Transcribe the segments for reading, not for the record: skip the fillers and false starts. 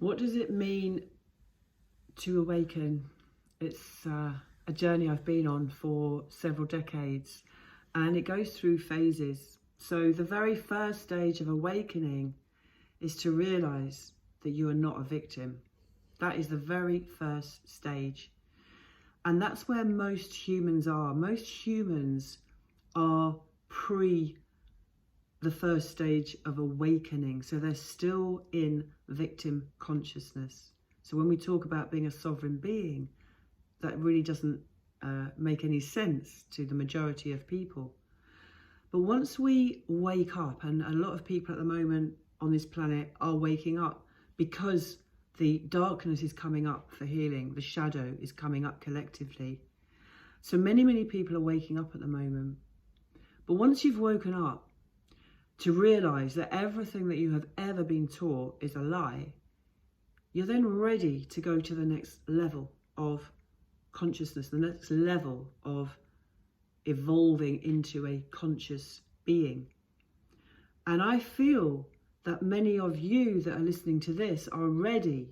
What does it mean to awaken? It's a journey I've been on for several decades, and it goes through phases. So the very first stage of awakening is to realize that you are not a victim. That is the very first stage. And that's where most humans are. Most humans are pre the first stage of awakening. So they're still in victim consciousness. So when we talk about being a sovereign being, that really doesn't make any sense to the majority of people. But once we wake up, and a lot of people at the moment on this planet are waking up because the darkness is coming up for healing, the shadow is coming up collectively. So many people are waking up at the moment. But once you've woken up, to realize that everything that you have ever been taught is a lie, you're then ready to go to the next level of consciousness, the next level of evolving into a conscious being. And I feel that many of you that are listening to this are ready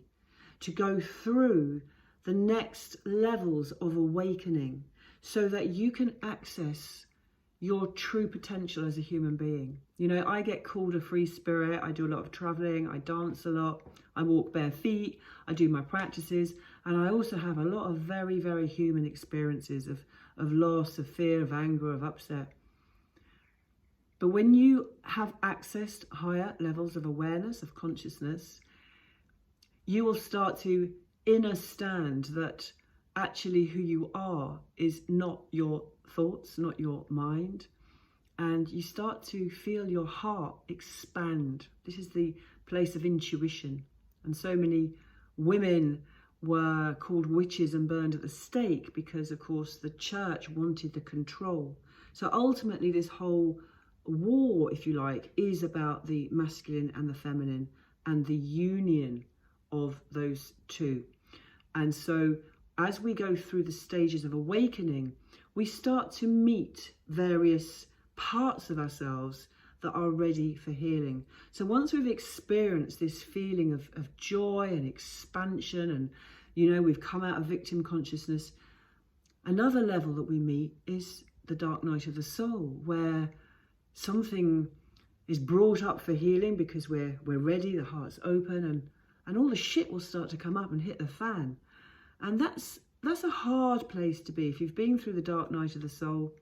to go through the next levels of awakening so that you can access your true potential as a human being. You know, I get called a free spirit. I do a lot of traveling. I dance a lot. I walk bare feet. I do my practices. And I also have a lot of very human experiences of loss, of fear, of anger, of upset. But when you have accessed higher levels of awareness, of consciousness, you will start to understand that actually who you are is not your thoughts, not your mind. And you start to feel your heart expand. This is the place of intuition. And so many women were called witches and burned at the stake because, of course, the church wanted the control. So ultimately, this whole war, if you like, is about the masculine and the feminine and the union of those two. And so as we go through the stages of awakening, we start to meet various parts of ourselves that are ready for healing. So once we've experienced this feeling of joy and expansion, and, you know, we've come out of victim consciousness, another level that we meet is the dark night of the soul, where something is brought up for healing because we're ready, the heart's open, and all the shit will start to come up and hit the fan. And that's a hard place to be. If you've been through the dark night of the soul,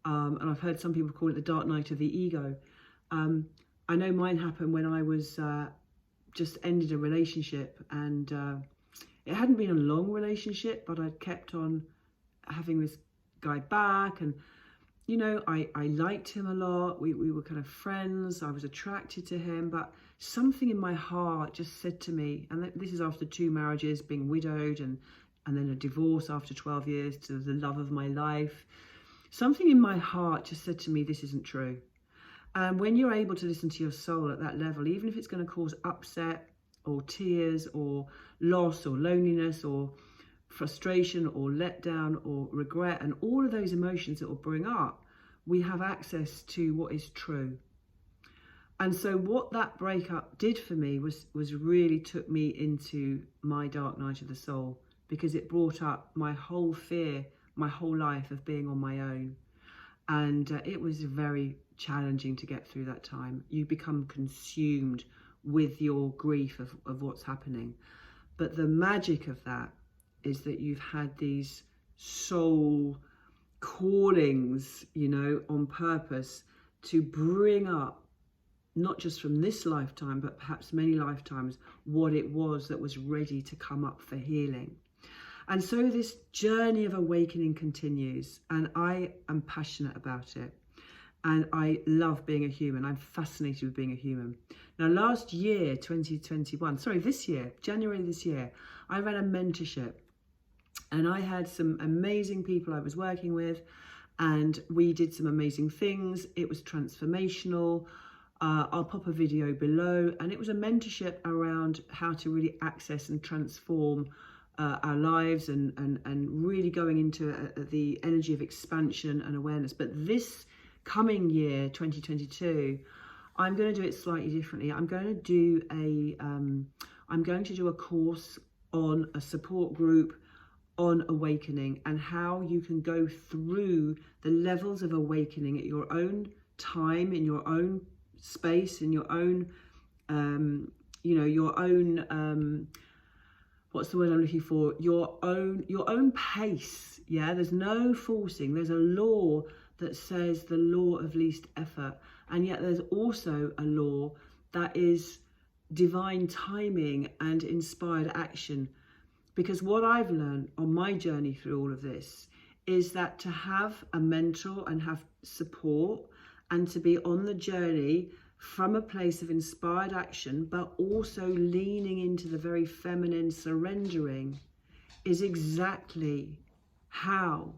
and I've heard some people call it the dark night of the ego. I know mine happened when I was just ended a relationship, and it hadn't been a long relationship, but I'd kept on having this guy back, and you know, I liked him a lot. We were kind of friends. I was attracted to him, but something in my heart just said to me, and this is after 2 marriages, being widowed, and then a divorce after 12 years to the love of my life. Something in my heart just said to me, this isn't true. And when you're able to listen to your soul at that level, even if it's going to cause upset or tears or loss or loneliness or frustration or letdown or regret and all of those emotions it will bring up, we have access to what is true. And so what that breakup did for me was really took me into my dark night of the soul, because it brought up my whole fear, my whole life of being on my own. And it was very challenging to get through that time. You become consumed with your grief of what's happening. But the magic of that is that you've had these soul callings, you know, on purpose to bring up, not just from this lifetime, but perhaps many lifetimes, what it was that was ready to come up for healing. And so this journey of awakening continues, and I am passionate about it. And I love being a human. I'm fascinated with being a human. Now, last year, this year, January this year, I ran a mentorship. And I had some amazing people I was working with, and we did some amazing things. It was transformational. I'll pop a video below. And it was a mentorship around how to really access and transform our lives and really going into the energy of expansion and awareness. But this coming year, 2022, I'm going to do it slightly differently. I'm going to I'm going to do a course on a support group on awakening and how you can go through the levels of awakening at your own time, in your own space, in your own, your own, what's the word I'm looking for? Your own pace. Yeah, there's no forcing. There's a law that says the law of least effort. And yet there's also a law that is divine timing and inspired action. Because what I've learned on my journey through all of this is that to have a mentor and have support and to be on the journey from a place of inspired action, but also leaning into the very feminine surrendering, is exactly how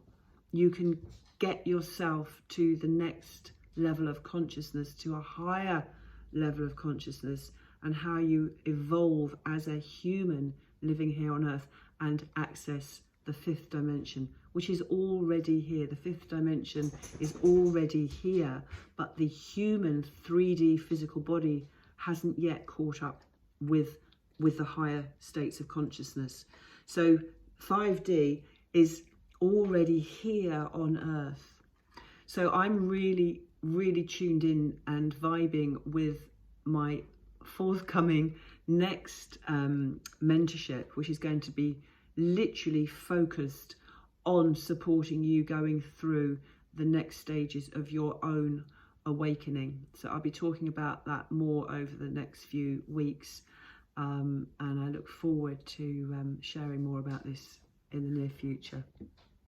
you can get yourself to the next level of consciousness, to a higher level of consciousness, and how you evolve as a human living here on earth and access the fifth dimension, which is already here. The fifth dimension is already here, but the human 3D physical body hasn't yet caught up with the higher states of consciousness. So 5D is already here on earth. So I'm really, really tuned in and vibing with my forthcoming next mentorship, which is going to be literally focused on supporting you going through the next stages of your own awakening. So I'll be talking about that more over the next few weeks, and I look forward to sharing more about this in the near future.